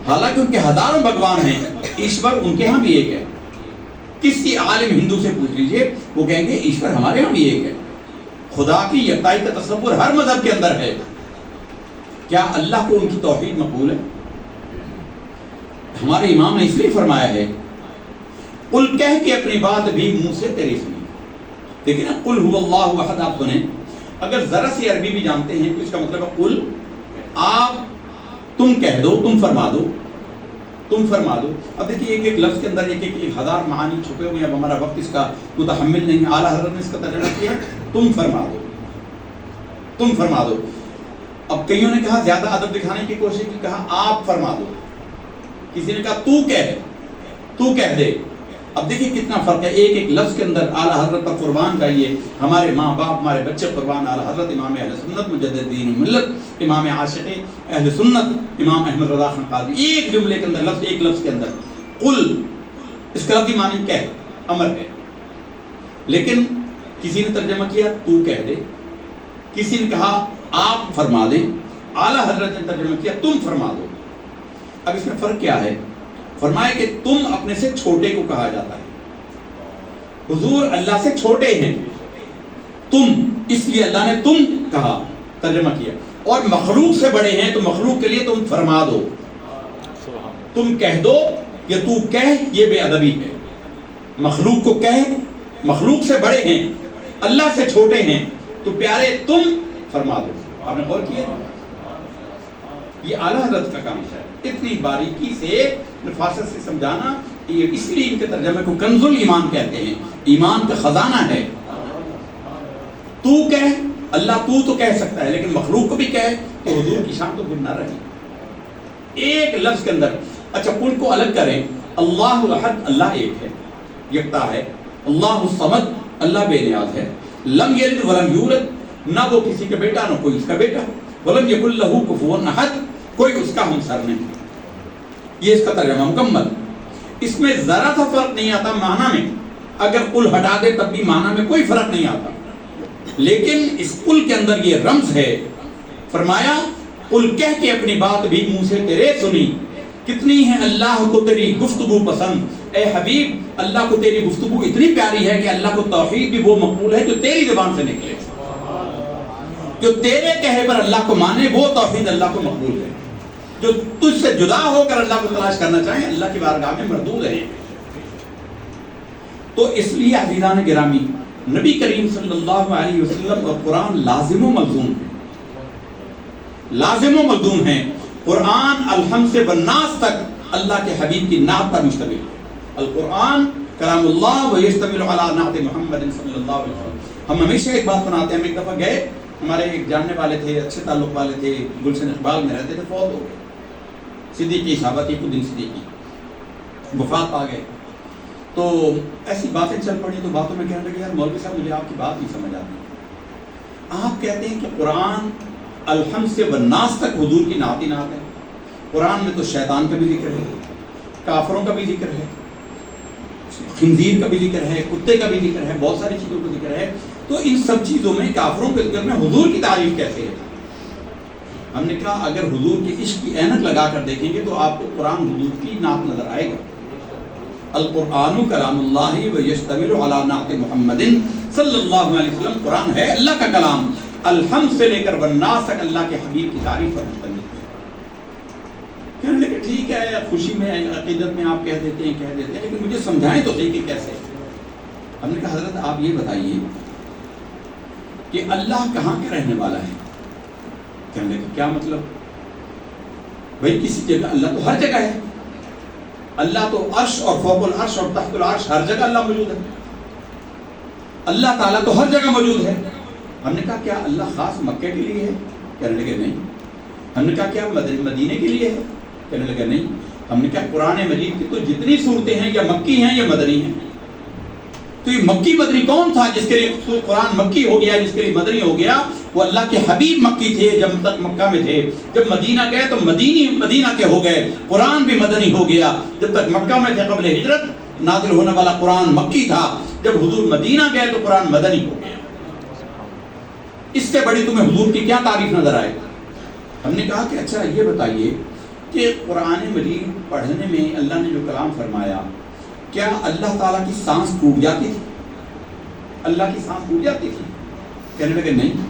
حالانکہ ان کے ہزاروں بھگوان ہیں، ایشور ان کے ہاں بھی ایک ہے۔ کسی عالم ہندو سے پوچھ لیجئے، وہ کہیں گے ایشور ہمارے ہاں بھی ایک ہے۔ خدا کی یکتائی کا تصور ہر مذہب کے اندر ہے۔ کیا اللہ کو ان کی توحید مقبول ہے؟ ہمارے امام نے اس لیے فرمایا ہے قل کہہ کے اپنی بات بھی منہ سے تیری سنی۔ دیکھیں نا، قل هو اللہ احد آپ سنیں، اگر ذرا سی عربی بھی جانتے ہیں تو اس کا مطلب ہے قل، آپ تم کہہ دو، تم فرما دو، تم فرما دو۔ اب دیکھیے ایک ایک لفظ کے اندر ایک ہزار معانی چھپے ہوئے ہیں، اب ہمارا وقت اس کا متحمل نہیں۔ اعلیٰ حضرت نے اس کا ترجمہ کیا تم فرما دو، تم فرما دو۔ اب کئیوں نے کہا زیادہ ادب دکھانے کی کوشش کی، کہا آپ فرما دو، کسی نے کہا تو کہہ، تو کہہ دے۔ اب دیکھیے کتنا فرق ہے، ایک ایک لفظ کے اندر اعلیٰ حضرت پر قربان جائیے، ہمارے ماں باپ، ہمارے بچے قربان اعلیٰ حضرت امام اہل سنت مجدد دین ملت، امام عاشق اہل سنت امام احمد رضا خان قاضی۔ ایک جملے کے اندر لفظ، ایک لفظ کے اندر قل، اس کا لفظی معنی کہہ، امر ہے، لیکن کسی نے ترجمہ کیا تو کہہ دے، کسی نے کہا آپ فرما دیں، اعلیٰ حضرت نے ترجمہ کیا تم فرما دو۔ اب اس میں فرق کیا ہے؟ فرمائے کہ تم اپنے سے چھوٹے کو کہا جاتا ہے، حضور اللہ سے چھوٹے ہیں، تم اس لیے اللہ نے تم کہا، ترجمہ کیا، اور مخلوق سے بڑے ہیں تو مخلوق کے لیے تم فرما دو، تم کہہ دو، یا تو کہہ، یہ بے ادبی ہے۔ مخلوق کو کہہ، مخلوق سے بڑے ہیں، اللہ سے چھوٹے ہیں تو پیارے تم فرما دو۔ آپ نے غور کیا؟ یہ اعلیٰ حضرت کا کام ہے، اتنی باریکی سے نفاست سے سمجھانا۔ یہ اس لیے ان کے ترجمے کو کنز الایمان کہتے ہیں، ایمان کا خزانہ ہے۔ تو کہہ، اللہ تو کہہ سکتا ہے، لیکن مخلوق کو بھی کہے تو حضور کی شان تو گر نہ رہی۔ ایک لفظ کے اندر، اچھا ان کو الگ کریں، اللہ الاحد، اللہ ایک ہے، یکتا ہے، اللہ الصمد، اللہ بے نیاز ہے، لم یلد ولم یولد، نہ وہ کسی کا بیٹا نہ کوئی اس کا بیٹا، ولم یکن لہ کفوا احد، کوئی اس کا ہمسر نہیں۔ یہ اس کا ترجمہ مکمل۔ اس میں ذرا سا فرق نہیں آتا معنی میں، اگر قل ہٹا دے تب بھی معنی میں کوئی فرق نہیں آتا، لیکن اس قل کے اندر یہ رمز ہے۔ فرمایا قل کہہ کے اپنی بات بھی منہ سے تیرے سنی، کتنی ہے اللہ کو تیری گفتگو پسند، اے حبیب اللہ کو تیری گفتگو اتنی پیاری ہے کہ اللہ کو توحید بھی وہ مقبول ہے جو تیری زبان سے نکلے، جو تیرے کہے پر اللہ کو مانے، وہ توحید اللہ کو مقبول ہے۔ جو تجھ سے جدا ہو کر اللہ کو تلاش کرنا چاہیں اللہ کی بارگاہ میں مردود ہیں۔ تو اس لیے عزیزان گرامی، نبی کریم صلی اللہ علیہ وسلم اور قرآن لازم و ملزوم ہیں، لازم و ملزوم ہیں۔ قرآن الحمد سے والناس تک اللہ کے حبیب کی نعت پر مشتمل ہے۔ القرآن کلام اللہ و یشتمل علی نعت محمد صلی اللہ علیہ وسلم۔ ہم ہمیشہ ایک بات سناتے ہیں، ہم ایک دفعہ گئے، ہمارے ایک جاننے والے تھے، اچھے تعلق والے تھے، گلشن اقبال میں رہتے تھے، فوت ہو گئے، صدیقی صحابہ تھی، خود صدیقی وفات پا گئے۔ تو ایسی باتیں چل پڑی تو باتوں میں کہنے لگے، یار مولوی صاحب مجھے آپ کی بات نہیں سمجھ آتی، آپ کہتے ہیں کہ قرآن الحمد سے والناس تک حضور کی نعت ہی نعت ہے، قرآن میں تو شیطان کا بھی ذکر ہے، کافروں کا بھی ذکر ہے، خنزیر کا بھی ذکر ہے، کتے کا بھی ذکر ہے، بہت ساری چیزوں کا ذکر ہے، تو ان سب چیزوں میں کافروں کے ذکر میں حضور کی تعریف کیسے ہے؟ ہم نے کہا اگر حضور کے عشق کی اینک لگا کر دیکھیں گے تو آپ کو قرآن حضور کی نعت نظر آئے گا۔ القرآن کلام اللہ و یشتمل علی نعت محمد صلی اللہ علیہ وسلم، قرآن ہے اللہ کا کلام، الحمد سے لے کر والناس تک اللہ کے حبیب کی تعریف پر مشتمل ہے۔ کہنے لگے ٹھیک ہے خوشی میں عقیدت میں آپ کہہ دیتے ہیں لیکن مجھے سمجھائیں تو صحیح کہ کیسے. ہم نے کہا حضرت آپ یہ بتائیے کہ اللہ کہاں کے رہنے والا ہے؟ کہنے لگے کیا مطلب؟ بھائی کسی جگہ، اللہ تو ہر جگہ ہے، اللہ تو عرش اور فوق العرش اور تحت العرش ہر جگہ اللہ موجود ہے، اللہ تعالیٰ تو ہر جگہ موجود ہے. ہم نے کہا کیا اللہ خاص مکے کے لیے ہے؟ کہنے لگے نہیں. ہم نے کہا کیا مدینے کے لیے ہے؟ کہنے لگے نہیں. ہم نے کہا قرآن مجید کی تو جتنی صورتیں ہیں یا مکی ہیں یا مدنی ہیں، تو یہ مکی مدنی کون تھا جس کے لیے قرآن مکی ہو گیا، جس کے لیے مدنی ہو گیا؟ وہ اللہ کے حبیب مکی تھے جب تک مکہ میں تھے. جب مدینہ گئے تو مدینہ کے ہو گئے. قرآن بھی مدنی ہو گیا. جب تک مکہ میں تھے قبل ہجرت نازل ہونے والا قرآن مکی تھا. جب حضور مدینہ گئے تو قرآن مدنی ہو گیا. اس سے بڑی تمہیں حضور کی کیا تعریف نظر آئے؟ ہم نے کہا کہ اچھا یہ بتائیے کہ قرآن مجید پڑھنے میں اللہ نے جو کلام فرمایا، کیا اللہ تعالیٰ کی سانس ٹوٹ جاتی تھی؟ اللہ کی سانس ٹوٹ جاتی تھی؟ کہنے لگے نہیں.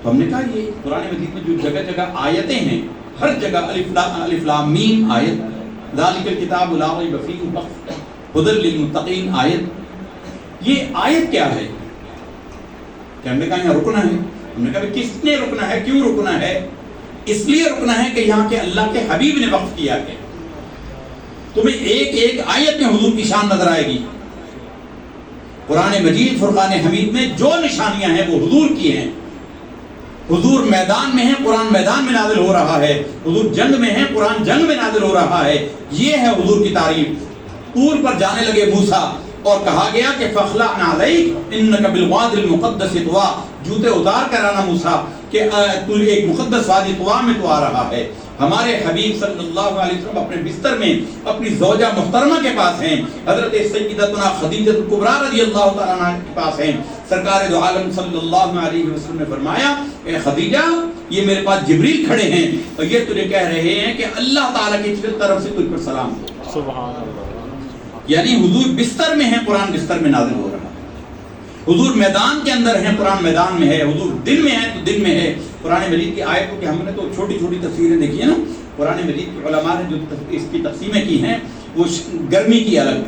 تو ہم نے کہا یہ قرآن مجید میں جو جگہ جگہ آیتیں ہیں، ہر جگہ الف لام میم آیت، ذالک الکتاب لا ریب فیہ ھدی للمتقین آیت، یہ آیت کیا ہے؟ کہ ہم نے کہا یہاں رکنا ہے. ہم نے کہا کس نے رکنا ہے، کیوں رکنا ہے؟ اس لیے رکنا ہے کہ یہاں کے اللہ کے حبیب نے وقف کیا ہے. تمہیں ایک ایک آیت میں حضور کی شان نظر آئے گی. قرآن مجید فرقان حمید میں جو نشانیاں ہیں وہ حضور کی ہیں. حضور میدان میں ہیں، قرآن میدان میں نازل ہو رہا ہے. حضور جنگ میں ہیں، قرآن جنگ میں نازل ہو رہا ہے. یہ ہے حضور کی تعریف. طور پر جانے لگے موسیٰ اور کہا گیا کہ فَخْلَعْنَا عَلَيْكَ إِنَّكَ بِالْوَادِ الْمُقَدَّسِ طُوَىٰ، جوتے اتار کر آنا موسیٰ کہ تو ایک مقدس وادی طوا میں تو آ رہا ہے. ہمارے حبیب صلی اللہ علیہ وسلم اپنے بستر میں اپنی زوجہ محترمہ کے پاس ہیں، حضرت سیدتنا خدیجہ کبریٰ رضی اللہ تعالیٰ عنہ کے پاس ہیں. سرکار دو عالم صلی اللہ علیہ وسلم نے فرمایا اے خدیجہ یہ میرے پاس جبریل کھڑے ہیں اور یہ تجھے کہہ رہے ہیں کہ اللہ تعالیٰ کی طرف سے تجھ پر سلام ہو. سبحان اللہ. یعنی حضور بستر میں ہیں، قرآن بستر میں نازل ہو رہا ہے. حضور میدان کے اندر ہیں، قرآن میدان میں ہے. حضور دن میں ہے تو دن میں ہے. قرآن مجید کی آیت کو کہ ہم نے تو چھوٹی چھوٹی تفسیریں دیکھی ہیں نا. قرآن مجید کے علماء نے جو اس کی تقسیمیں کی ہیں وہ گرمی کی الگ،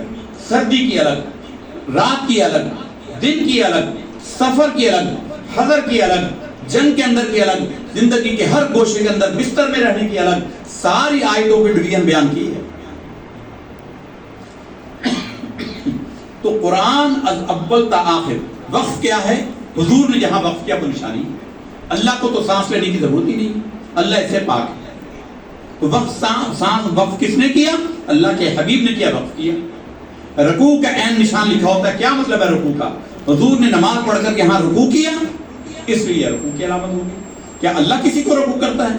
سردی کی الگ، رات کی الگ، دن کی الگ، سفر کی الگ، حضر کی الگ، جنگ کے اندر کی الگ، زندگی کے ہر گوشے کے اندر بستر میں رہنے کی الگ، ساری آیتوں کی ڈویژن بیان کی ہے. تو قرآن از اول تا آخر وقف کیا ہے؟ حضور نے جہاں وقف کیا وہ نشانی ہے. اللہ کو تو سانس لینے کی ضرورت ہی نہیں، اللہ اس سے پاک ہے. تو سانس وقف کس نے کیا؟ اللہ کے حبیب نے کیا، وقف کیا. رکوع کا عین نشان لکھا ہوتا ہے. کیا مطلب ہے رکوع کا؟ حضور نے نماز پڑھ کر یہاں رکوع کیا، اس لیے رکوع کی علامت ہوگی. کیا اللہ کسی کو رکوع کرتا ہے؟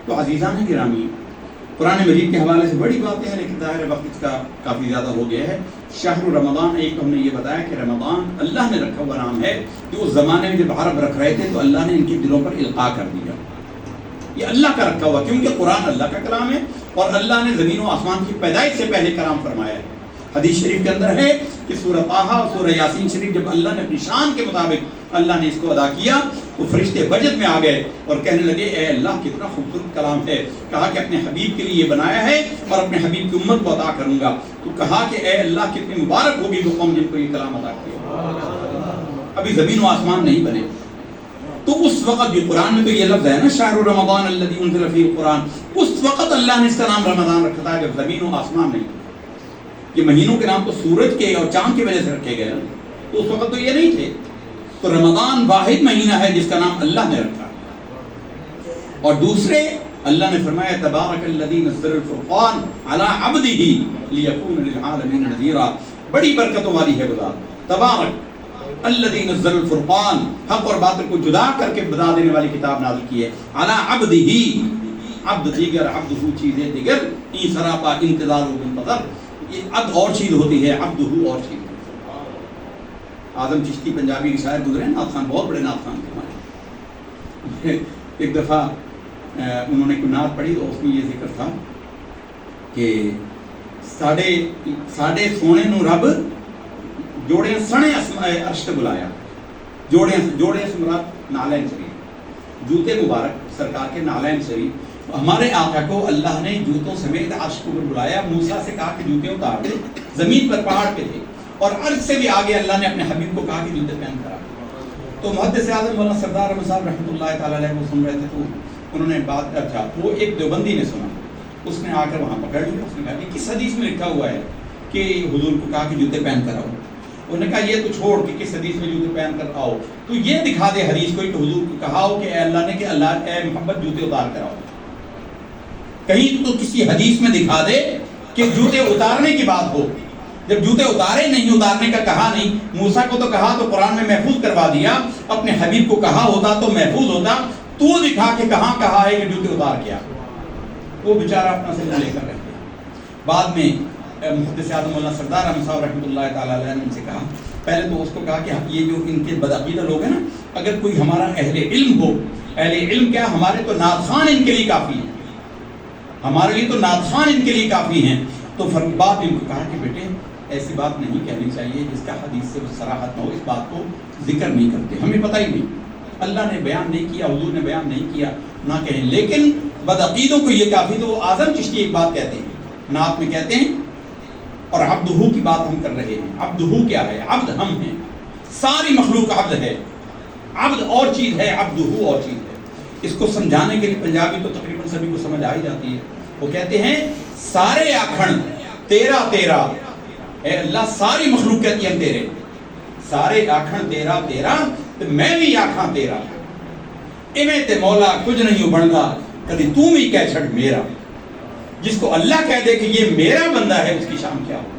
تو عزیزان گرامی، قرآن مجید کے حوالے سے بڑی باتیں ہیں لیکن ظاہر وقت اس کا کافی زیادہ ہو گیا ہے. شہر رمضان، ایک ہم نے یہ بتایا کہ رمضان اللہ نے رکھا ہوا نام ہے کہ اس زمانے میں جب عرب رکھ رہے تھے تو اللہ نے ان کے دلوں پر القاء کر دیا. یہ اللہ کا رکھا ہوا، کیونکہ قرآن اللہ کا کلام ہے اور اللہ نے زمین و آسمان کی پیدائش سے پہلے کلام فرمایا ہے. حدیث شریف کے اندر ہے کہ سورہ طٰہٰ اور سورہ یاسین شریف جب اللہ نے اپنی شان کے مطابق اللہ نے اس کو ادا کیا تو فرشتے بجت میں آ گئے اور کہنے لگے اے اللہ کتنا خوبصورت کلام ہے. کہا کہ اپنے حبیب کے لیے یہ بنایا ہے اور اپنے حبیب کی امت کو عطا کروں گا. تو کہا کہ اے اللہ کتنی مبارک ہوگی وہ قوم جن کو یہ کلام عطا کیا. ابھی زمین و آسمان نہیں بنے. تو اس وقت جو قرآن میں تو یہ لفظ ہے نا شہر رمضان الذی انزل فیہ القرآن، اس وقت اللہ نے اس کا نام رمضان رکھا تھا جب زمین و آسمان نہیں. یہ مہینوں کے نام تو سورج کے اور چاند کی وجہ سے رکھے گئے، تو اس وقت تو یہ نہیں تھے. تو رمضان واحد مہینہ ہے جس کا نام اللہ نے رکھا. اور دوسرے اللہ نے فرمایا تبارک الذی نزل الفرقان علی عبدہ لیکون للعالمین نذیرا. بڑی برکتوں والی ہے وہ. تبارک الذی نزل الفرقان، حق اور باطل کو جدا کر کے بتا دینے والی کتاب نازل کی ہے. علی عبدہ، عبد دیگر، عبدہ چیزیں دیگر، ای سراپا انتظار و منتظر. یہ عبد اور چیز ہوتی ہے، عبدہ اور چیز. اعظم چشتی پنجابی کے شاعر گزرے، نعت خوان، بہت بڑے نعت خوان تھے ہمارے. ایک دفعہ انہوں نے کوئی نعت پڑھی تو اس میں یہ ذکر تھا کہ ساڑے سونے نو رب جوڑے سنے عرش تے بلایا. جوڑے سے مراد نالین شریف. جوتے مبارک سرکار کے نالین شریف، ہمارے آقا کو اللہ نے جوتوں سمیت عرش کو بلایا، موسیٰ سے کہا کہ جوتے اتار دے، زمین پر پہاڑ پہ تھے، اور عرش سے بھی آگے اللہ نے اپنے حبیب کو کہا کہ جوتے پہن کرا۔ تو محدث اعظم مولانا سردار احمد صاحب رحمۃ اللہ تعالیٰ علیہ وہ سن رہے تھے، تو انہوں نے بات اچھا وہ ایک دیوبندی نے سنا، اس نے آ کر وہاں پکڑ لیا، اس نے کہا کہ کس حدیث میں لکھا ہوا ہے کہ حضور کو کہا کہ جوتے پہن کر آؤ؟ انہوں نے کہا یہ تو چھوڑ کہ کس حدیث میں جوتے پہن کر آؤ، تو یہ دکھا دے حدیث کو کہ حضور کو کہا ہو کہ اے اللہ نے کہ اللہ اے محمد جوتے اتار کر آؤ۔ کہیں تو کسی حدیث میں دکھا دے کہ جوتے اتارنے کی بات ہو، جب جوتے اتارے نہیں، اتارنے کا کہا نہیں، موسیٰ کو تو کہا تو قرآن میں محفوظ کروا دیا، اپنے حبیب کو کہا ہوتا تو محفوظ ہوتا، تو دکھا کہ کہاں کہا ہے کہ جوتے اتار کیا؟ وہ بیچارہ اپنا سجدہ لے کر رہ گیا۔ بعد میں محدث اعظم مولانا سردار احمد صاحب رحمۃ اللہ تعالیٰ علیہ نے ان سے کہا، پہلے تو اس کو کہا کہ یہ جو ان کے بدعقیدہ لوگ ہیں نا، اگر کوئی ہمارا اہل علم ہو، اہل علم کیا، ہمارے تو نعت خوان ان کے لیے کافی ہیں، ہمارے لیے تو نعت خوان ان کے لیے کافی ہیں۔ تو بعد ان کو کہا کہ بیٹے ایسی بات نہیں کہنی چاہیے جس کا حدیث سے صراحت نہ ہو، اس بات کو ذکر نہیں کرتے، ہمیں پتہ ہی نہیں، اللہ نے بیان نہیں کیا، حضور نے بیان نہیں کیا، نہ کہیں۔ لیکن بدعقیدوں کو یہ کافی، تو وہ اعظم چشتی ایک بات کہتے ہیں، نعت میں کہتے ہیں، اور عبدہو کی بات ہم کر رہے ہیں۔ عبدہو کیا ہے؟ عبد ہم ہیں، ساری مخلوق عبد ہے، عبد اور چیز ہے، عبدہو اور چیز ہے۔ اس کو سمجھانے کے لیے پنجابی تو تقریباً سبھی کو سمجھ آ ہی جاتی ہے، وہ کہتے ہیں سارے آکھن تیرا تیرا، اے اللہ ساری مخلوق کہتی ہے تیرے، سارے آکھن تیرا تیرا تو میں بھی آکھاں تیرا، ایویں تے مولا کچھ نہیں بندا کدی تو بھی کہہ چھڑ میرا۔ جس کو اللہ کہہ دے کہ یہ میرا بندہ ہے، اس کی شان کیا ہو؟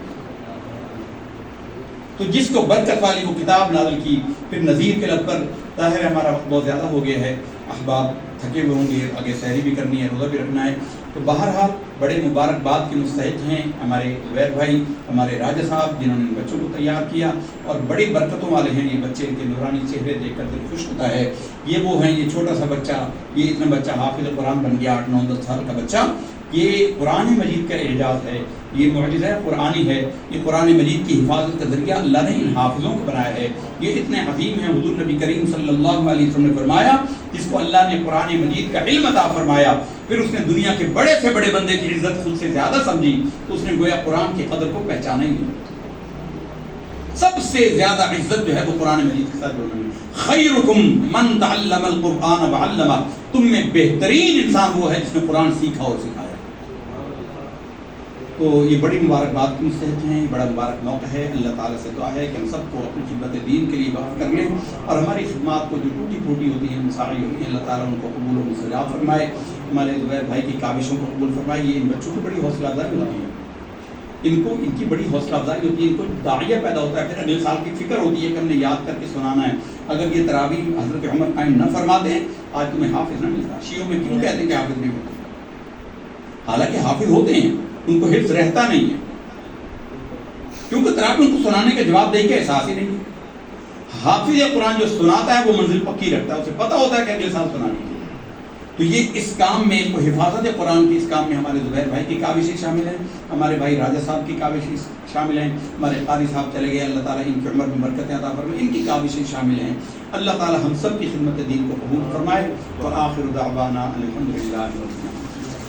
تو جس کو برکت والی وہ کتاب نازل کی، پھر نذیر کے لب پر، ظاہر ہے ہمارا وقت بہت زیادہ ہو گیا ہے، احباب تھکے ہوئے ہوں گے، آگے سحری بھی کرنی ہے، روزہ بھی رکھنا ہے، تو بہرحال بڑے مبارکباد کے مستحق ہیں ہمارے زبیر بھائی، ہمارے راجہ صاحب جنہوں نے ان بچوں کو تیار کیا، اور بڑی برکتوں والے ہیں یہ بچے، ان کے نورانی چہرے دیکھ کر دل خوش ہوتا ہے۔ یہ وہ ہیں، یہ چھوٹا سا بچہ، یہ اتنا بچہ حافظ قرآن بن گیا، 8-9-10 سال کا بچہ، یہ قرآن مجید کا اعجاز ہے، یہ معجزہ قرآنی ہے، یہ قرآن مجید کی حفاظت کا ذریعہ اللہ نے ان حافظوں کو بنایا ہے۔ یہ اتنے عظیم ہیں، حضور نبی کریم صلی اللہ علیہ وسلم نے فرمایا جس کو اللہ نے قرآن مجید کا علم عطا فرمایا، پھر اس نے دنیا کے بڑے سے بڑے بندے کی عزت خود سے زیادہ سمجھی، تو اس نے گویا قرآن کی قدر کو پہچانا ہی نہیں۔ سب سے زیادہ عزت جو ہے وہ قرآن مجید کے ساتھ جوڑنا ہے۔ خیرکم من تعلم القرآن وعلمہ، تم میں بہترین انسان وہ ہے جس نے قرآن سیکھا اور سکھایا۔ تو یہ بڑی مبارکباد کی مستحق ہیں، بڑا مبارک موقع ہے۔ اللہ تعالیٰ سے دعا ہے کہ ہم سب کو اپنی خدمت دین کے لیے وقف کر لیں، اور ہماری خدمات کو جو ٹوٹی پھوٹی ہوتی ہیں، مساعی ہوتی ہیں، اللہ تعالیٰ ان کو قبول و مستجاب فرمائے۔ ہمارے زبیر بھائی کی کاوشوں کو قبول فرمائے۔ یہ ان بچوں کو بڑی حوصلہ افزائی ہوتی ہے، ان کی بڑی حوصلہ افزائی ہوتی ہے، ان کو داعیہ پیدا ہوتا ہے، پھر اگلے سال کی فکر ہوتی ہے کہ ہم نے یاد کر کے سنانا ہے۔ اگر یہ تراویح حضرت عمر قائم نہ فرما دیں، آج تمہیں حافظ نہ ملتا۔ شیعوں میں کیوں کہتے ہیں کہ حافظ نہیں ہوتے؟ حالانکہ حافظ ہوتے ہیں، ان کو حفظ رہتا نہیں ہے، کیونکہ تراویح ان کو سنانے کا جواب دے کے احساس ہی نہیں ہے۔ حافظ قرآن جو سناتا ہے وہ منزل پکی رکھتا ہے، اسے پتہ ہوتا ہے کہ اگلے سال سنانی ہے۔ تو یہ اس کام میں کو حفاظت قرآن کی اس کام میں ہمارے زبیر بھائی کی کاوشیں شامل ہیں، ہمارے بھائی راجہ صاحب کی کاوشیں شامل ہیں، ہمارے قاری صاحب چلے گئے، اللہ تعالیٰ ان کی عمر میں برکتیں عطا فرمائے، ان کی کاوشیں شامل ہیں۔ اللہ تعالیٰ ہم سب کی خدمت دین کو قبول فرمائے۔ وآخر دعوانا الحمدللہ رب العالمین۔